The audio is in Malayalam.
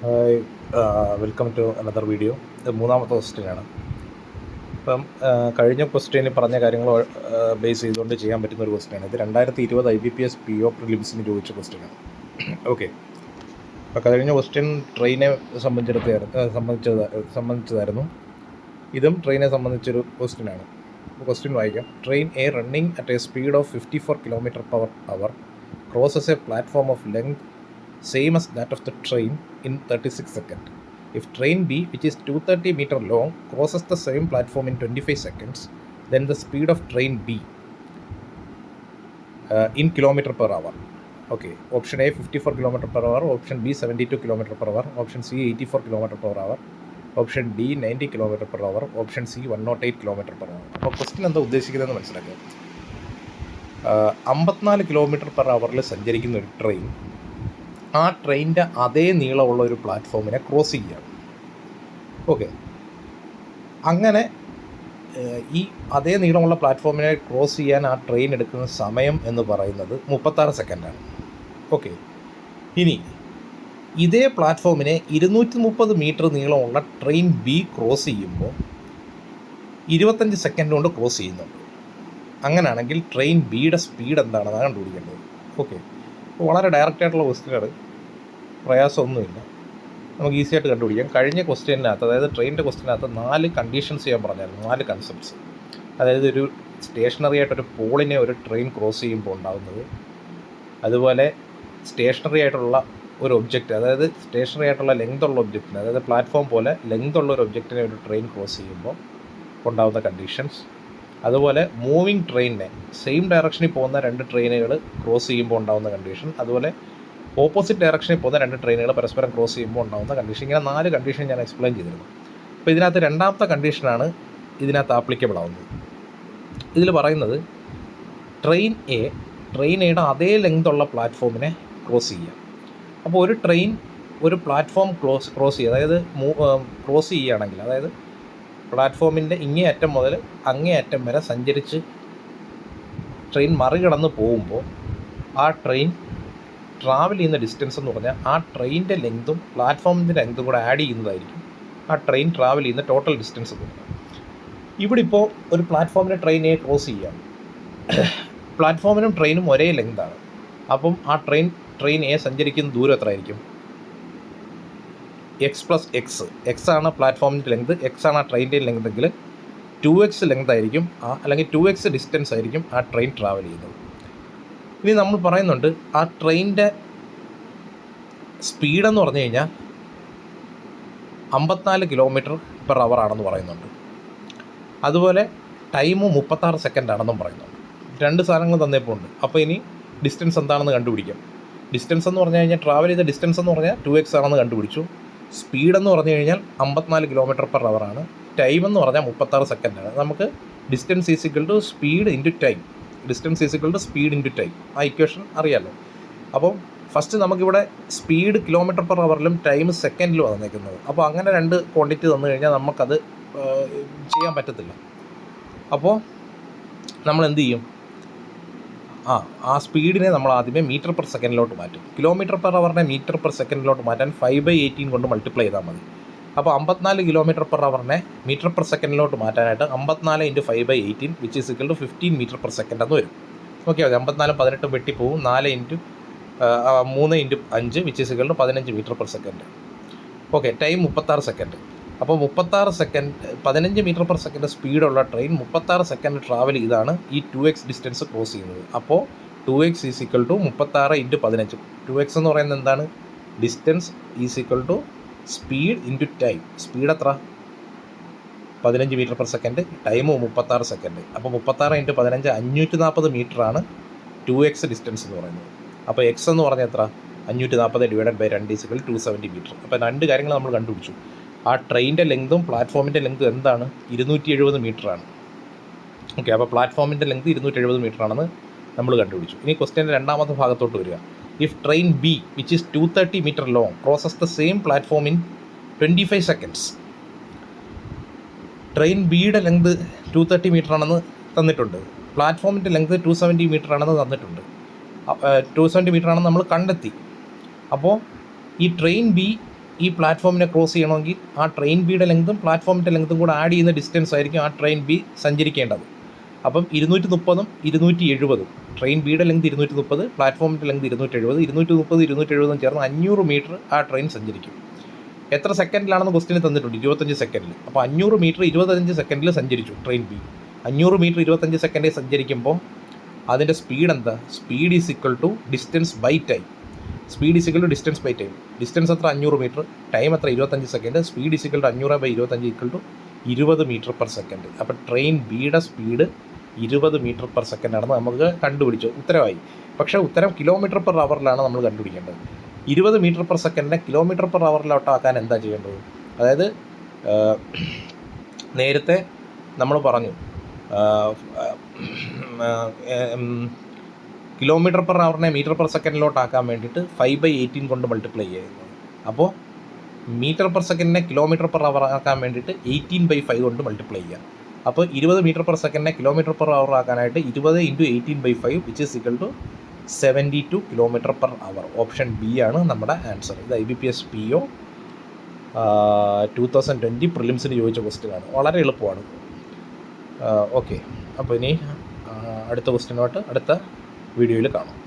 Hi, welcome to another video. ഇത് മൂന്നാമത്തെ ക്വസ്റ്റ്യനാണ്. ഇപ്പം കഴിഞ്ഞ ക്വസ്റ്റ്യനിൽ പറഞ്ഞ കാര്യങ്ങൾ ബേസ് ചെയ്തുകൊണ്ട് ചെയ്യാൻ പറ്റുന്ന ഒരു ക്വസ്റ്റ്യനാണ്. ഇത് 2020 IBPS PO പ്രിലിംസിന് ചോദിച്ച ക്വസ്റ്റ്യനാണ്. ഓക്കെ, അപ്പോൾ കഴിഞ്ഞ ക്വസ്റ്റ്യൻ ട്രെയിനെ സംബന്ധിച്ചതായിരുന്നു. ഇതും ട്രെയിനെ സംബന്ധിച്ചൊരു ക്വസ്റ്റ്യനാണ്. അപ്പോൾ ക്വസ്റ്റ്യൻ വായിക്കാം. Train A running at A speed of 54 km/h crosses a platform of length same as that of the train in 36 seconds. If train B, which is 230 meter long, crosses the same platform in 25 seconds, then the speed of train B in km/h. Okay, option A 54 km/h, option B 72 km/h, option C 84 km/h, option D 90 km/h, option C 108 km/h. അപ്പോൾ ക്വസ്റ്റ്യൻ എന്താ ഉദ്ദേശിക്കുന്നതെന്ന് മനസ്സിലാക്കുക. 54 km/h സഞ്ചരിക്കുന്ന ഒരു ട്രെയിൻ ആ ട്രെയിനിൻ്റെ അതേ നീളമുള്ള ഒരു പ്ലാറ്റ്ഫോമിനെ ക്രോസ് ചെയ്യുകയാണ്. ഓക്കെ, അങ്ങനെ ഈ അതേ നീളമുള്ള പ്ലാറ്റ്ഫോമിനെ ക്രോസ് ചെയ്യാൻ ആ ട്രെയിൻ എടുക്കുന്ന സമയം എന്ന് പറയുന്നത് 36 സെക്കൻഡാണ്. ഓക്കെ, ഇനി ഇതേ പ്ലാറ്റ്ഫോമിനെ 230 മീറ്റർ നീളമുള്ള ട്രെയിൻ ബി ക്രോസ് ചെയ്യുമ്പോൾ 25 സെക്കൻഡ് കൊണ്ട് ക്രോസ് ചെയ്യുന്നുണ്ട്. അങ്ങനെയാണെങ്കിൽ ട്രെയിൻ ബിയുടെ സ്പീഡ് എന്താണെന്നാണ് കണ്ടുപിടിക്കേണ്ടത്. ഓക്കെ, വളരെ ഡയറക്റ്റ് ആയിട്ടുള്ള ക്വസ്റ്റ്യനാണ്, പ്രയാസമൊന്നുമില്ല, നമുക്ക് ഈസി ആയിട്ട് കണ്ടുപിടിക്കാം. കഴിഞ്ഞ ക്വസ്റ്റ്യനകത്ത്, അതായത് ട്രെയിനിൻ്റെ ക്വസ്റ്റ്യനകത്ത് 4 കണ്ടീഷൻസ് ചെയ്യാൻ പറഞ്ഞായിരുന്നു, 4 കൺസെപ്റ്റ്സ്. അതായത് ഒരു സ്റ്റേഷനറി ആയിട്ടൊരു പോളിനെ ഒരു ട്രെയിൻ ക്രോസ് ചെയ്യുമ്പോൾ ഉണ്ടാകുന്നത്, അതുപോലെ സ്റ്റേഷനറി ആയിട്ടുള്ള ഒരു ഒബ്ജക്റ്റ്, അതായത് സ്റ്റേഷനറി ആയിട്ടുള്ള ലെങ്ത് ഉള്ള ഒബ്ജക്റ്റിന്, അതായത് പ്ലാറ്റ്ഫോം പോലെ ലെങ്ത് ഉള്ള ഒരു ഒബ്ജക്റ്റിനെ ഒരു ട്രെയിൻ ക്രോസ് ചെയ്യുമ്പോൾ ഉണ്ടാകുന്ന കണ്ടീഷൻസ്, അതുപോലെ മൂവിങ് ട്രെയിനിനെ സെയിം ഡയറക്ഷനിൽ പോകുന്ന 2 ട്രെയിനുകൾ ക്രോസ് ചെയ്യുമ്പോൾ ഉണ്ടാകുന്ന കണ്ടീഷൻ, അതുപോലെ ഓപ്പോസിറ്റ് ഡയറക്ഷനിൽ പോകുന്ന 2 ട്രെയിനുകൾ പരസ്പരം ക്രോസ് ചെയ്യുമ്പോൾ ഉണ്ടാകുന്ന കണ്ടീഷൻ. ഇങ്ങനെ 4 കണ്ടീഷൻ ഞാൻ എക്സ്പ്ലെയിൻ ചെയ്തിരുന്നു. അപ്പോൾ ഇതിനകത്ത് രണ്ടാമത്തെ കണ്ടീഷനാണ് ഇതിനകത്ത് ആപ്ലിക്കബിൾ ആവുന്നത്. ഇതിൽ പറയുന്നത് ട്രെയിൻ എയുടെ അതേ ലെങ്ത് ഉള്ള പ്ലാറ്റ്ഫോമിനെ ക്രോസ് ചെയ്യുക. അപ്പോൾ ഒരു ട്രെയിൻ ഒരു പ്ലാറ്റ്ഫോം ക്രോസ് ചെയ്യുക, അതായത് ക്രോസ് ചെയ്യുകയാണെങ്കിൽ, അതായത് പ്ലാറ്റ്ഫോമിൻ്റെ ഇങ്ങേ അറ്റം മുതൽ അങ്ങേ അറ്റം വരെ സഞ്ചരിച്ച് ട്രെയിൻ മറികടന്ന് പോകുമ്പോൾ ആ ട്രെയിൻ ട്രാവൽ ചെയ്യുന്ന ഡിസ്റ്റൻസ് എന്ന് പറഞ്ഞാൽ ആ ട്രെയിനിൻ്റെ ലെങ്തും പ്ലാറ്റ്ഫോമിൻ്റെ ലെങ്തും കൂടെ ആഡ് ചെയ്യുന്നതായിരിക്കും ആ ട്രെയിൻ ട്രാവൽ ചെയ്യുന്ന ടോട്ടൽ ഡിസ്റ്റൻസ് എന്ന് പറയുന്നത്. ഇവിടെ ഇപ്പോൾ ഒരു പ്ലാറ്റ്ഫോമിനെ ട്രെയിൻ എ ക്രോസ് ചെയ്യുകയാണ്. പ്ലാറ്റ്ഫോമിനും ട്രെയിനും ഒരേ ലെങ്താണ്. അപ്പം ആ ട്രെയിൻ എ സഞ്ചരിക്കുന്ന ദൂരം എത്ര ആയിരിക്കും? എക്സ് ആണ് പ്ലാറ്റ്ഫോമിൻ്റെ ലെങ്ത്, എക്സ് ആണ് ആ ട്രെയിനിൻ്റെ ലെങ്ത് എങ്കിൽ 2x ലെങ്ത് ആയിരിക്കും, അല്ലെങ്കിൽ 2x ഡിസ്റ്റൻസ് ആയിരിക്കും ആ ട്രെയിൻ ട്രാവൽ ചെയ്യുന്നത്. ഇനി നമ്മൾ പറയുന്നുണ്ട് ആ ട്രെയിനിൻ്റെ സ്പീഡെന്ന് പറഞ്ഞു കഴിഞ്ഞാൽ 54 km/h ആണെന്ന് പറയുന്നുണ്ട്. അതുപോലെ ടൈമും 36 സെക്കൻഡ് ആണെന്നും പറയുന്നുണ്ട്. 2 സാധനങ്ങൾ തന്നേപ്പോൾ ഉണ്ട്. അപ്പോൾ ഇനി ഡിസ്റ്റൻസ് എന്താണെന്ന് കണ്ടുപിടിക്കാം. ഡിസ്റ്റൻസ് എന്ന് പറഞ്ഞു കഴിഞ്ഞാൽ ട്രാവൽ ചെയ്ത ഡിസ്റ്റൻസ് എന്ന് പറഞ്ഞാൽ 2x ആണെന്ന് കണ്ടുപിടിച്ചു. സ്പീഡെന്ന് പറഞ്ഞു കഴിഞ്ഞാൽ 54 km/h ആണ്. ടൈം എന്ന് പറഞ്ഞാൽ 36 സെക്കൻഡാണ്. നമുക്ക് distance is equal to speed into time, distance is equal to speed into time, ആ ഇക്വേഷൻ അറിയാമല്ലോ. അപ്പം ഫസ്റ്റ് നമുക്കിവിടെ സ്പീഡ് km/h ടൈം സെക്കൻഡിലും തന്നേക്കുന്നത്. അപ്പോൾ അങ്ങനെ 2 ക്വാണ്ടിറ്റി തന്നു കഴിഞ്ഞാൽ നമുക്കത് ചെയ്യാൻ പറ്റത്തില്ല. അപ്പോൾ നമ്മൾ എന്ത് ചെയ്യും? ആ സ്പീഡിനെ നമ്മൾ ആദ്യമേ മീറ്റർ പെർ സെക്കൻഡിലോട്ട് മാറ്റും. km/h മീറ്റർ പെർ സെക്കൻഡിലോട്ട് മാറ്റാൻ 5/18 കൊണ്ട് മൾട്ടിപ്ലൈ ചെയ്താൽ മതി. അപ്പോൾ 54 km/h മീറ്റർ പെർ സെക്കൻഡിലോട്ട് മാറ്റാനായിട്ട് 54 × 5/18 which is equal to 15 metre per second എന്ന് വരും. ഓക്കെ, 54 18 വെട്ടിപ്പോവും. 4 × 3 × 5 which is equal to 15 metre per second. Okay, time 36 second. അപ്പോൾ 36 സെക്കൻഡ് 15 മീറ്റർ പെർ സെക്കൻഡ് സ്പീഡുള്ള ട്രെയിൻ 36 സെക്കൻഡ് ട്രാവൽ ചെയ്താണ് ഈ 2x ഡിസ്റ്റൻസ് ക്രോസ് ചെയ്യുന്നത്. അപ്പോൾ 2x is equal to 36 × 15. 2x എന്ന് പറയുന്നത് എന്താണ്? Distance is equal to speed into time. Speed എത്ര? 15 metre per second, time 36 second. അപ്പോൾ 36 × 15 540 മീറ്ററാണ് 2x ഡിസ്റ്റൻസ് എന്ന് പറയുന്നത്. അപ്പോൾ എക്സ് എന്ന് പറഞ്ഞാൽ എത്ര? 540 divided by 2 is equal 270 metre. അപ്പോൾ 2 കാര്യങ്ങൾ നമ്മൾ കണ്ടുപിടിച്ചു. ആ ട്രെയിനിൻ്റെ ലെങ്തും പ്ലാറ്റ്ഫോമിൻ്റെ ലെങ്തും എന്താണ്? 270 മീറ്ററാണ്. ഓക്കെ, അപ്പോൾ പ്ലാറ്റ്ഫോമിൻ്റെ ലെങ്ത് 270 മീറ്ററാണെന്ന് നമ്മൾ കണ്ടുപിടിച്ചു. ഇനി ക്വസ്റ്റ്യൻ്റെ രണ്ടാമത്തെ ഭാഗത്തോട്ട് വരിക. If train B which is 230 metre long crosses the same platform in 25 seconds. Train ബിയുടെ ലെങ്ത് 230 മീറ്ററാണെന്ന് തന്നിട്ടുണ്ട്. പ്ലാറ്റ്ഫോമിൻ്റെ ലെങ്ത് 270 മീറ്ററാണെന്ന് തന്നിട്ടുണ്ട്. 270 മീറ്ററാണെന്ന് നമ്മൾ കണ്ടെത്തി. അപ്പോൾ ഈ ട്രെയിൻ ബി ഈ പ്ലാറ്റ്ഫോമിനെ ക്രോസ് ചെയ്യണമെങ്കിൽ ആ ട്രെയിൻ ബിയുടെ ലെങ്തും പ്ലാറ്റ്ഫോമിൻ്റെ ലെങ്തും കൂടെ ആഡ് ചെയ്യുന്ന ഡിസ്റ്റൻസ് ആയിരിക്കും ആ ട്രെയിൻ ബി സഞ്ചരിക്കേണ്ടത്. അപ്പം 230ഉം 270ഉം ട്രെയിൻ ബിയുടെ ലെങ്ത് 230, പ്ലാറ്റ്ഫോമിൻ്റെ ലെങ്ത് 270, 230 ചേർന്ന് 500 മീറ്റർ ആ ട്രെയിൻ സഞ്ചരിക്കും. എത്ര സെക്കൻഡിലാണെന്ന് ക്വസ്റ്റിന് തന്നിട്ടുണ്ട്, 25 സെക്കൻഡിൽ. അപ്പോൾ 500 മീറ്റർ 25 സെക്കൻഡിൽ സഞ്ചരിച്ചു ട്രെയിൻ ബി. 500 മീറ്റർ 25 സെക്കൻഡിൽ സഞ്ചരിക്കുമ്പോൾ അതിൻ്റെ സ്പീഡ് എന്താ? Speed is equal to distance by time. Speed is equal to distance by time. Distance എത്ര? 500 മീറ്റർ. ടൈം എത്ര? 25 second. Speed is equal to 500/25 equal to 20 metre per second. അപ്പോൾ ട്രെയിൻ ബിയുടെ സ്പീഡ് 20 മീറ്റർ പെർ സെക്കൻഡ് ആണെന്ന് നമുക്ക് കണ്ടുപിടിച്ചു. ഉത്തരമായി. പക്ഷേ ഉത്തരം കിലോമീറ്റർ പെർ അവറിലാണ് നമ്മൾ കണ്ടുപിടിക്കേണ്ടത്. 20 മീറ്റർ പെർ സെക്കൻഡിനെ കിലോമീറ്റർ പെർ അവറിലോട്ടാക്കാൻ എന്താ ചെയ്യേണ്ടത്? അതായത് നേരത്തെ നമ്മൾ പറഞ്ഞു കിലോമീറ്റർ പെർ അവറിനെ മീറ്റർ പെർ സെക്കൻഡിലോട്ടാക്കാൻ വേണ്ടിയിട്ട് 5/18 കൊണ്ട് മൾട്ടിപ്ലൈ ചെയ്യുന്നത്. അപ്പോൾ മീറ്റർ പെർ സെക്കൻഡിനെ കിലോമീറ്റർ പെർ അവർ ആക്കാൻ വേണ്ടിയിട്ട് 18/5 കൊണ്ട് മൾട്ടിപ്ലൈ ചെയ്യാം. അപ്പോൾ 20 മീറ്റർ പെർ സെക്കൻഡിനെ കിലോമീറ്റർ പെർ അവർ ആക്കാനായിട്ട് 20 × 18/5 which is equal to 72 kilometre per hour. Option B ആണ് നമ്മുടെ ആൻസർ. ഇത് IBPS PO 2020 പ്രിലിംസിന് ചോദിച്ച ക്വസ്റ്റ്യനാണ്. വളരെ എളുപ്പമാണ്. ഓക്കെ, അപ്പോൾ ഇനി അടുത്ത ക്വസ്റ്റ്യനുമായിട്ട് അടുത്ത വീഡിയോയിൽ കാണാം.